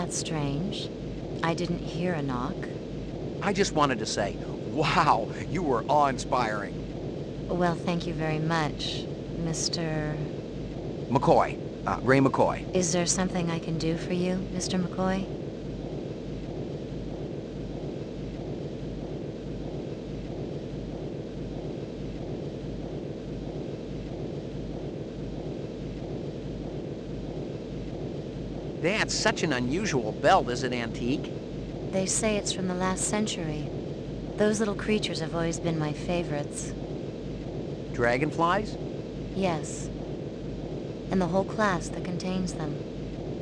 That's strange. I didn't hear a knock. I just wanted to say, wow, you were awe-inspiring. Well, thank you very much, Mr. McCoy. Ray McCoy. Is there something I can do for you, Mr. McCoy? That's such an unusual belt. Is it antique? They say it's from the last century. Those little creatures have always been my favorites. Dragonflies? Yes. And the whole class that contains them.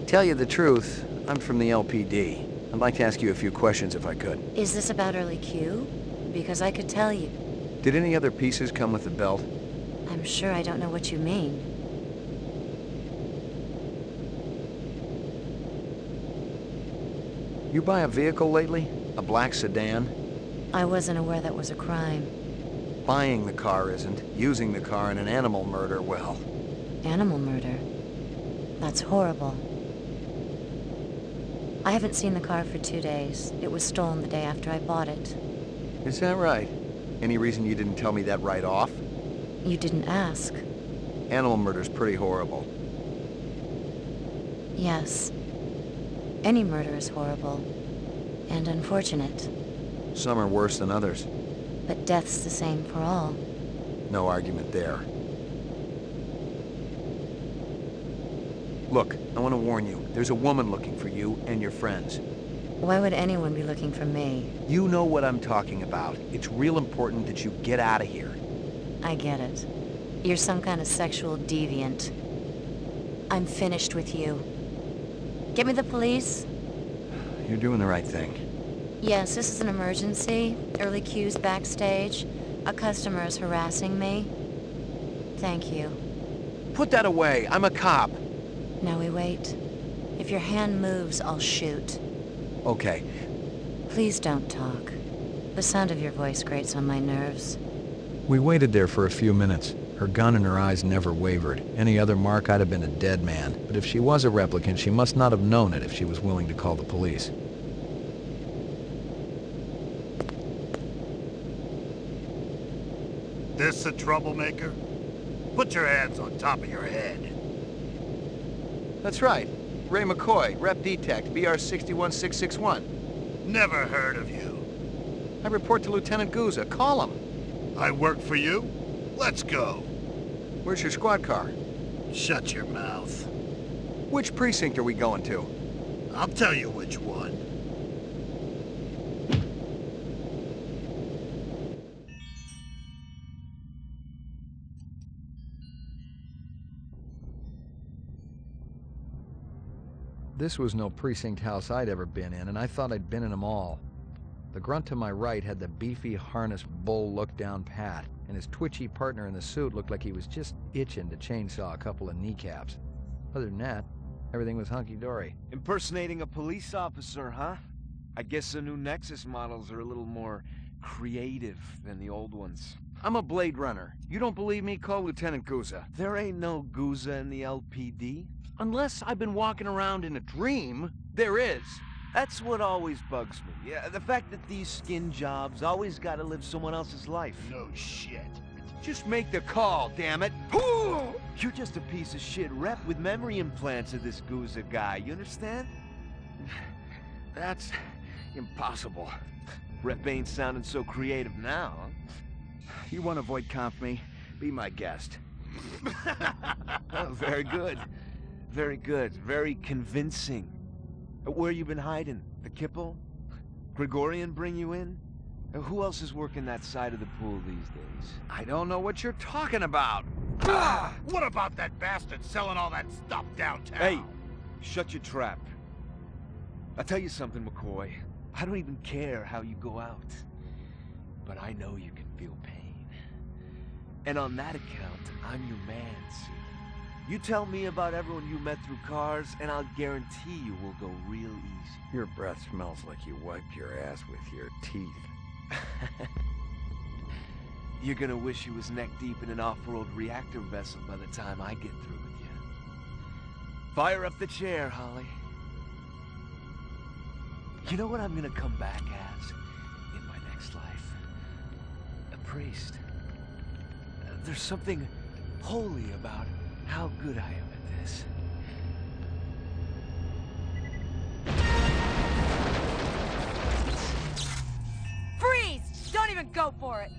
Tell you the truth, I'm from the LPD. I'd like to ask you a few questions if I could. Is this about early Q? Because I could tell you. Did any other pieces come with the belt? I'm sure I don't know what you mean. You buy a vehicle lately? A black sedan? I wasn't aware that was a crime. Buying the car isn't. Using the car in an animal murder, well... Animal murder? That's horrible. I haven't seen the car for 2 days. It was stolen the day after I bought it. Is that right? Any reason you didn't tell me that right off? You didn't ask. Animal murder's pretty horrible. Yes. Any murder is horrible. And unfortunate. Some are worse than others. But death's the same for all. No argument there. Look, I want to warn you. There's a woman looking for you and your friends. Why would anyone be looking for me? You know what I'm talking about. It's real important that you get out of here. I get it. You're some kind of sexual deviant. I'm finished with you. Get me the police? You're doing the right thing. Yes, this is an emergency. Early Q's backstage. A customer is harassing me. Thank you. Put that away. I'm a cop. Now we wait. If your hand moves, I'll shoot. Okay. Please don't talk. The sound of your voice grates on my nerves. We waited there for a few minutes. Her gun and her eyes never wavered. Any other mark, I'd have been a dead man. But if she was a replicant, she must not have known it if she was willing to call the police. This a troublemaker? Put your hands on top of your head. That's right. Ray McCoy, Rep Detect, BR 61661. Never heard of you. I report to Lieutenant Guzza. Call him. I work for you? Let's go. Where's your squad car? Shut your mouth. Which precinct are we going to? I'll tell you which one. This was no precinct house I'd ever been in, and I thought I'd been in them all. The grunt to my right had the beefy, harnessed bull look down pat, and his twitchy partner in the suit looked like he was just itching to chainsaw a couple of kneecaps. Other than that, everything was hunky-dory. Impersonating a police officer, huh? I guess the new Nexus models are a little more creative than the old ones. I'm a Blade Runner. You don't believe me? Call Lieutenant Guzza. There ain't no Guzza in the LPD. Unless I've been walking around in a dream, there is. That's what always bugs me. Yeah, the fact that these skin jobs always gotta live someone else's life. No shit. Just make the call, damn it. You're just a piece of shit rep with memory implants of this Guzza guy, you understand? That's impossible. Rep ain't sounding so creative now, huh? You want to avoid conf me? Be my guest. Oh, very good. Very good. Very convincing. Where you been hiding? The Kipple? Gregorian bring you in? Who else is working that side of the pool these days? I don't know what you're talking about. What about that bastard selling all that stuff downtown? Hey, shut your trap. I'll tell you something, McCoy. I don't even care how you go out. But I know you can feel pain. And on that account, I'm your man, see? You tell me about everyone you met through cars, and I'll guarantee you will go real easy. Your breath smells like you wiped your ass with your teeth. You're gonna wish you was neck-deep in an off-road reactor vessel by the time I get through with you. Fire up the chair, Holly. You know what I'm gonna come back as in my next life? A priest. There's something holy about how good I am at this. Freeze! Don't even go for it!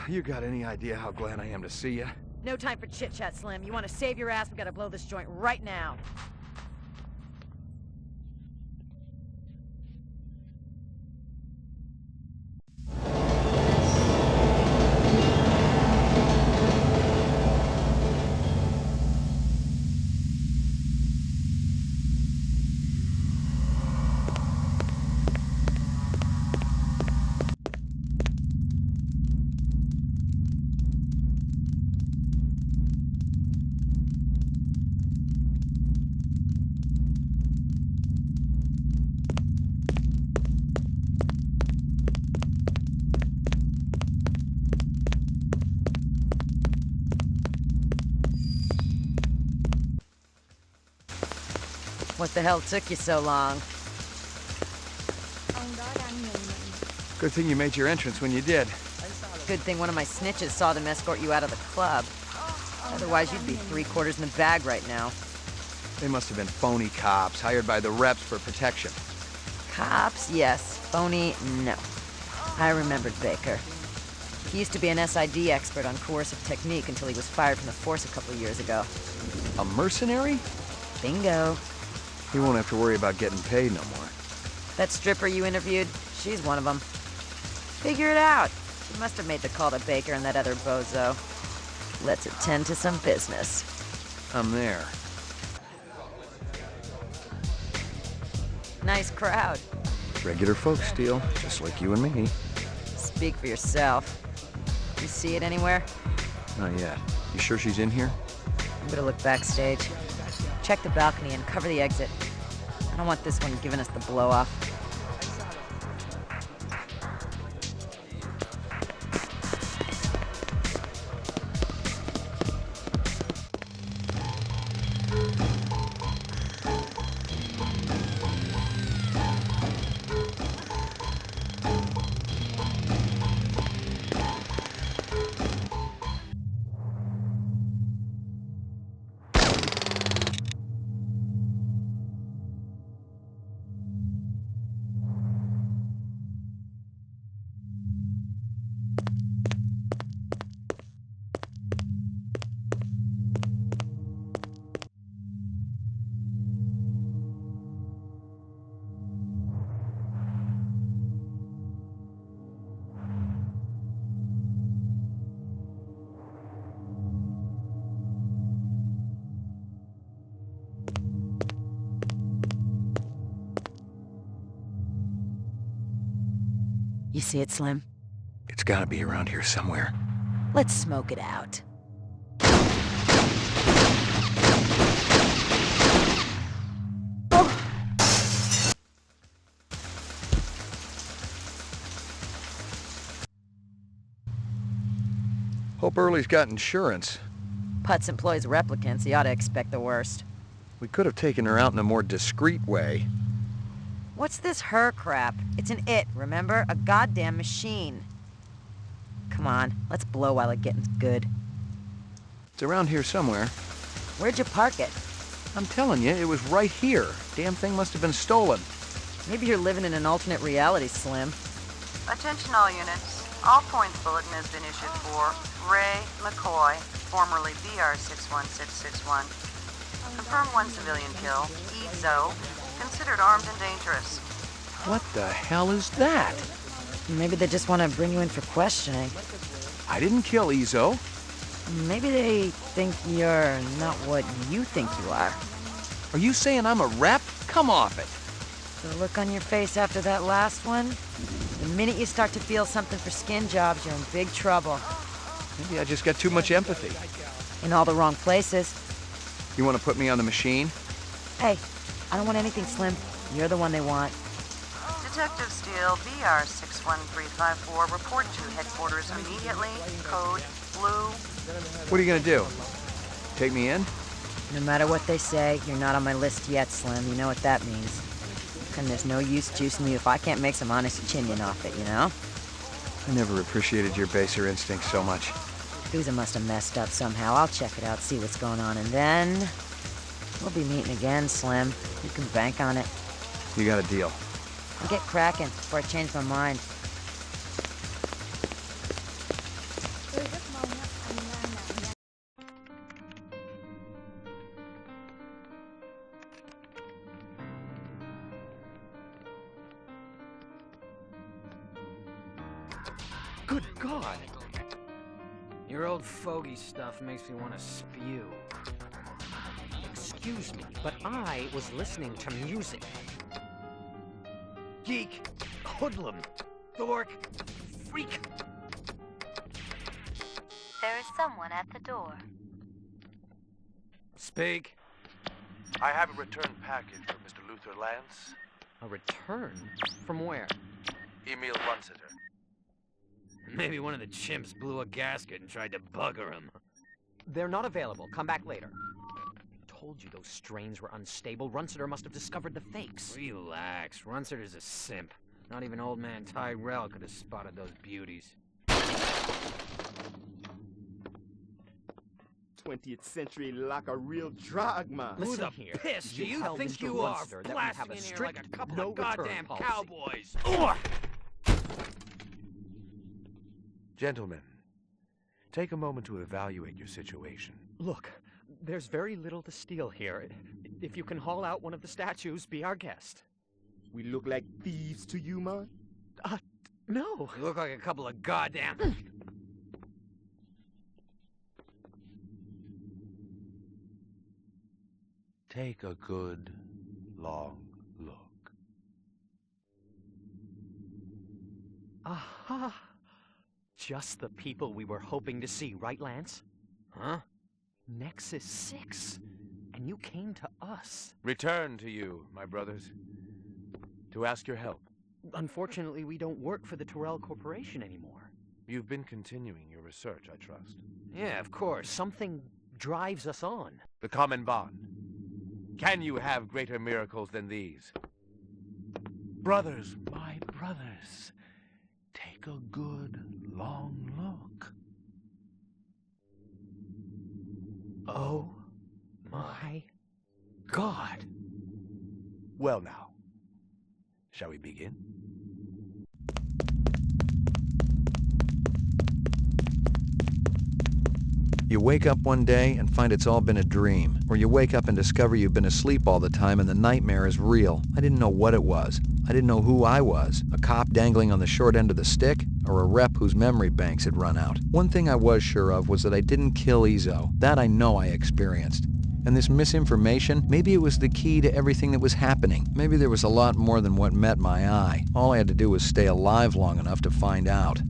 You got any idea how glad I am to see you? No time for chit-chat, Slim. You want to save your ass, we gotta blow this joint right now. What the hell took you so long? Good thing you made your entrance when you did. Good thing one of my snitches saw them escort you out of the club. Otherwise, you'd be 3/4 in the bag right now. They must have been phony cops hired by the reps for protection. Cops, yes. Phony, no. I remembered Baker. He used to be an SID expert on coercive technique until he was fired from the force a couple of years ago. A mercenary? Bingo. He won't have to worry about getting paid no more. That stripper you interviewed, she's one of them. Figure it out. She must have made the call to Baker and that other bozo. Let's attend to some business. I'm there. Nice crowd. Regular folks, Steele, just like you and me. Speak for yourself. You see it anywhere? Not yet. You sure she's in here? I'm gonna look backstage. Check the balcony and cover the exit. I don't want this one giving us the blow-off. You see it, Slim? It's gotta be around here somewhere. Let's smoke it out. Hope Early's got insurance. Putz employs replicants. He ought to expect the worst. We could have taken her out in a more discreet way. What's this her crap? It's an it, remember? A goddamn machine. Come on, let's blow while it's getting good. It's around here somewhere. Where'd you park it? I'm telling you, it was right here. Damn thing must have been stolen. Maybe you're living in an alternate reality, Slim. Attention all units. All points bulletin has been issued for Ray McCoy, formerly BR61661. Confirmed one civilian kill. Ezo, considered armed and dangerous. What the hell is that? Maybe they just want to bring you in for questioning. I didn't kill Ezo. Maybe they think you're not what you think you are. Are you saying I'm a rep? Come off it. The look on your face after that last one? The minute you start to feel something for skin jobs, you're in big trouble. Maybe I just got too much empathy. In all the wrong places. You want to put me on the machine? Hey, I don't want anything, Slim. You're the one they want. Detective Steele, BR61354, report to headquarters immediately. Code Blue. What are you gonna do? Take me in? No matter what they say, you're not on my list yet, Slim. You know what that means. And there's no use juicing you if I can't make some honest opinion off it, you know? I never appreciated your baser instincts so much. Boozer must have messed up somehow. I'll check it out, see what's going on, and then... we'll be meeting again, Slim. You can bank on it. You got a deal. I'll get cracking before I change my mind. Good God! Your old fogey stuff makes me want to spew. Excuse me, but I was listening to music. Geek, hoodlum, dork, freak. There is someone at the door. Speak. I have a return package for Mr. Luther Lance. A return? From where? Emil Runsiter. Maybe one of the chimps blew a gasket and tried to bugger him. They're not available. Come back later. Told you those strains were unstable. Runsiter must have discovered the fakes. Relax. Runsiter's a simp. Not even old man Tyrell could have spotted those beauties. 20th century like a real drug man. Who Listen the here. piss do You you tell think Mr. you are, Runsiter that we have blasting a in here strict like a couple no of goddamn return policy. cowboys? Gentlemen, take a moment to evaluate your situation. Look, there's very little to steal here. If you can haul out one of the statues, be our guest. We look like thieves to you, man? No. You look like a couple of goddamn... Take a good, long look. Aha. Just the people we were hoping to see, right, Lance? Huh? Nexus 6. And you came to us. Return to you, my brothers, to ask your help. Unfortunately, we don't work for the Tyrell Corporation anymore. You've been continuing your research, I trust. Yeah, of course. Something drives us on. The common bond. Can you have greater miracles than these? Brothers, my brothers, take a good, long look. Oh my God. Well now, shall we begin? You wake up one day and find it's all been a dream, or you wake up and discover you've been asleep all the time and the nightmare is real. I didn't know what it was. I didn't know who I was, a cop dangling on the short end of the stick, or a rep whose memory banks had run out. One thing I was sure of was that I didn't kill Izzo. That I know I experienced. And this misinformation, maybe it was the key to everything that was happening. Maybe there was a lot more than what met my eye. All I had to do was stay alive long enough to find out.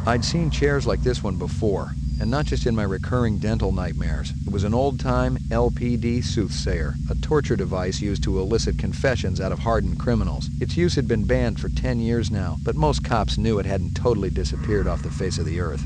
I'd seen chairs like this one before, and not just in my recurring dental nightmares. It was an old-time LPD soothsayer, a torture device used to elicit confessions out of hardened criminals. Its use had been banned for 10 years now, but most cops knew it hadn't totally disappeared off the face of the earth.